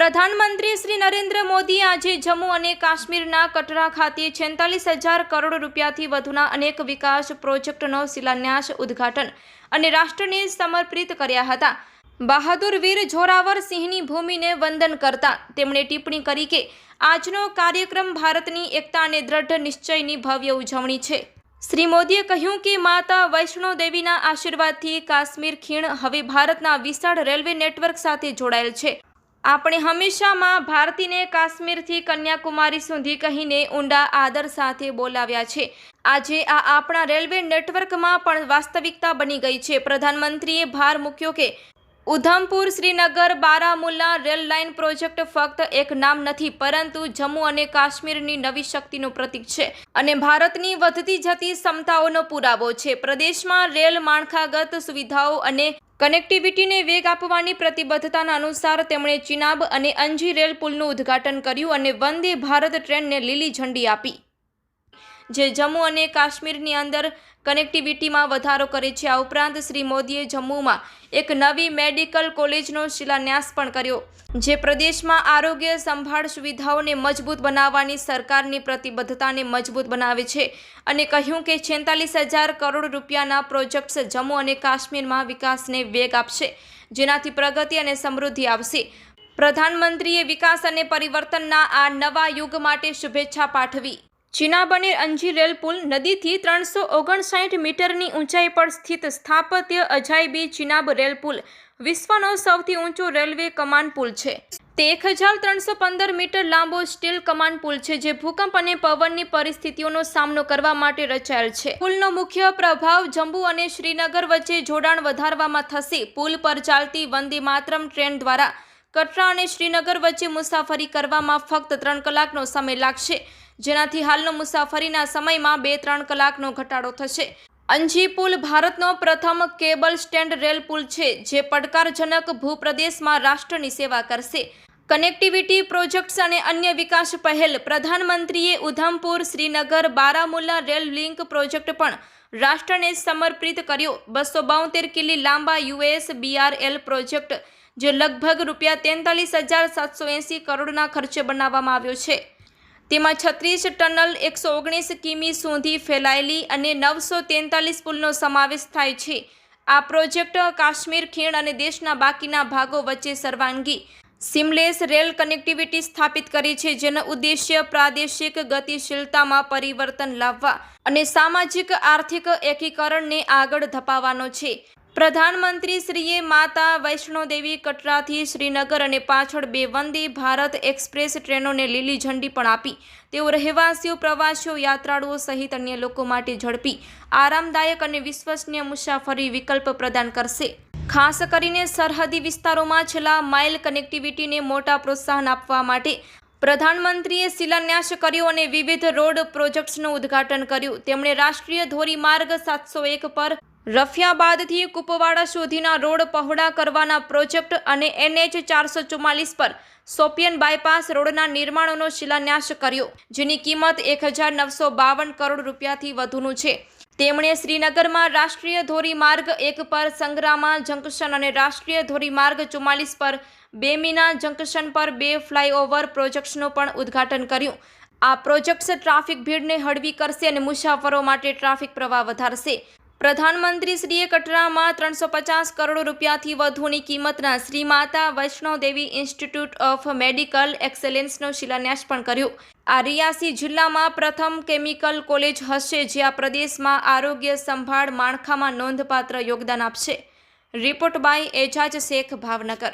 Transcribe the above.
પ્રધાનમંત્રી શ્રી નરેન્દ્ર મોદી આજે જમ્મુ અને કાશ્મીરના કટરા ખાતે 46,000 કરોડ રૂપિયાથી વધુના અનેક વિકાસ પ્રોજેક્ટનો શિલાન્યાસ, ઉદ્ઘાટન અને રાષ્ટ્રને સમર્પિત કર્યા હતા। બહાદુર વીર જોરાવર સિંહની ભૂમિને વંદન કરતા તેમણે ટિપ્પણી કરી કે આજનો કાર્યક્રમ ભારતની એકતા અને દ્રઢ નિશ્ચયની ભવ્ય ઉજવણી છે। શ્રી મોદીએ કહ્યું કે માતા વૈષ્ણો દેવીના આશીર્વાદથી કાશ્મીર ખીણ હવે ભારતના વિશાળ રેલવે નેટવર્ક સાથે જોડાયેલ છે। આપણે હંમેશા માં ભારતીને કાશ્મીરથી કન્યાકુમારી સુધી કહીને ઊંડા આદર સાથે બોલાવ્યા છે। આજે આ આપણા રેલવે નેટવર્કમાં પણ વાસ્તવિકતા બની ગઈ છે। પ્રધાનમંત્રીએ ભાર મૂક્યો કે Udhampur Srinagar Baramulla rail line project ફક્ત એક નામ નથી, પરંતુ જમ્મુ અને કાશ્મીરની નવી શક્તિનું પ્રતીક છે અને ભારતની વધતી જતી ક્ષમતાઓનો પુરાવો છે। પ્રદેશમાં રેલ માળખાગત સુવિધાઓ અને કનેક્ટિવિટીને વેગ આપવાની પ્રતિબદ્ધતાના અનુસાર તેમણે ચિનાબ અને અંજી રેલ પુલનું ઉદ્ઘાટન કર્યું અને વંદે ભારત ટ્રેનને લીલી ઝંડી આપી, જે જમ્મુ અને કાશ્મીરની અંદર કનેક્ટિવિટીમાં વધારો કરે છે। આ ઉપરાંત શ્રી મોદીએ જમ્મુમાં એક નવી મેડિકલ કોલેજનો શિલાન્યાસ પણ કર્યો, જે પ્રદેશમાં આરોગ્ય સંભાળ સુવિધાઓને મજબૂત બનાવવાની સરકારની પ્રતિબદ્ધતાને મજબૂત બનાવે છે અને કહ્યું કે 46,000 કરોડ રૂપિયાના પ્રોજેક્ટ્સ જમ્મુ અને કાશ્મીરમાં વિકાસને વેગ આપશે, જેનાથી પ્રગતિ અને સમૃદ્ધિ આવશે। પ્રધાનમંત્રીએ વિકાસ અને પરિવર્તનના આ નવા યુગ માટે શુભેચ્છા પાઠવી। ચિનાબ અને અંજી રેલ પુલ નદીથી 359 મીટરની ઊંચાઈ પર સ્થિત સ્થાપત્ય અજાયબી ચિનાબ રેલ પુલ વિશ્વનો સૌથી ઊંચો રેલવે કમાન પુલ છે। તે 1,315 મીટર લાંબો સ્ટીલ કમાન પુલ છે, જે ભૂકંપ અને પવનની પરિસ્થિતિઓનો સામનો કરવા માટે રચાયેલ છે। પુલનો મુખ્ય પ્રભાવ જમ્મુ અને શ્રીનગર વચ્ચે જોડાણ વધારવામાં થશે। પુલ પર ચાલતી વંદે માતરમ ટ્રેન દ્વારા કટરા અને શ્રીનગર વચ્ચે મુસાફરી કરવામાં ફક્ત 3 કલાકનો સમય લાગશે, જેનાથી હાલનો મુસાફરીના સમયમાં 2-3 કલાકનો ઘટાડો થશે। અંજી પુલ ભારતનો પ્રથમ કેબલ સ્ટેન્ડ રેલ પુલ છે, જે પડકારજનક ભૂપ્રદેશમાં રાષ્ટ્રની સેવા કરશે। કનેક્ટિવિટી પ્રોજેક્ટ્સ અને અન્ય વિકાસ પહેલ। પ્રધાનમંત્રીએ Udhampur Srinagar Baramulla rail link project પણ રાષ્ટ્રને સમર્પિત કર્યો। 272 કિમી લાંબા USBRL પ્રોજેક્ટ, જે લગભગ ₹43,780 કરોડના ખર્ચે બનાવવામાં આવ્યો છે। તેમાં 36 ટનલ, 119 કિમી સુધી ફેલાયેલી અને 943 પુલનો સમાવેશ થાય છે। આ પ્રોજેક્ટ કાશ્મીર ખીણ અને દેશના બાકીના ભાગો વચ્ચે સર્વાંગી સીમલેસ રેલ કનેક્ટિવિટી સ્થાપિત કરી છે, જેનો ઉદ્દેશ્ય પ્રાદેશિક ગતિશીલતામાં પરિવર્તન લાવવા અને સામાજિક આર્થિક એકીકરણને આગળ ધપાવવાનો છે। પ્રધાનમંત્રીશ્રીએ માતા વૈષ્ણો દેવી કટરાથી શ્રીનગર અને પાછળ 2 વંદે ભારત એક્સપ્રેસ ટ્રેનોને લીલી ઝંડી પણ આપી। તેઓ રહેવાસીઓ, પ્રવાસીઓ, યાત્રાળુઓ સહિત અન્ય લોકો માટે ઝડપી, આરામદાયક અને વિશ્વસનીય મુસાફરી વિકલ્પ પ્રદાન કરશે। ખાસ કરીને સરહદી વિસ્તારોમાં છેલ્લા માઇલ કનેક્ટિવિટીને મોટા પ્રોત્સાહન આપવા માટે પ્રધાનમંત્રીએ શિલાન્યાસ કર્યો અને વિવિધ રોડ પ્રોજેક્ટ્સનું ઉદ્ઘાટન કર્યું। તેમણે રાષ્ટ્રીય ધોરીમાર્ગ 701 પર રફિયાબાદથી કુપવાડા સુધીના રોડ પહોળા કરવાના પ્રોજેક્ટ અને NH 444 પર સોપિયન બાયપાસ રોડના નિર્માણનો શિલાન્યાસ કર્યો, જેની કિંમત 1,952 કરોડ રૂપિયાથી વધુનું છે। તેમણે શ્રીનગરમાં રાષ્ટ્રીય ધોરીમાર્ગ 1 પર સંગ્રામા જંકશન અને રાષ્ટ્રીય ધોરીમાર્ગ 44 પર બેમીના જંકશન પર 2 ફ્લાયઓવર પ્રોજેક્ટ્સનું પણ ઉદ્ઘાટન કર્યું। આ પ્રોજેક્ટ્સ ટ્રાફિક ભીડને હળવી કરશે અને મુસાફરો માટે ટ્રાફિક પ્રવાહ વધારશે। પ્રધાનમંત્રીશ્રીએ કટરામાં 350 કરોડ રૂપિયાથી વધુની કિંમતના શ્રી માતા Vaishno Devi institute of medical એક્સેલન્સનો શિલાન્યાસ પણ કર્યો। આ રિયાસી જિલ્લામાં પ્રથમ કેમિકલ કોલેજ હશે, જે આ પ્રદેશમાં આરોગ્ય સંભાળ માળખામાં નોંધપાત્ર યોગદાન આપશે। Report by Ejaz Shaikh, Bhavnagar.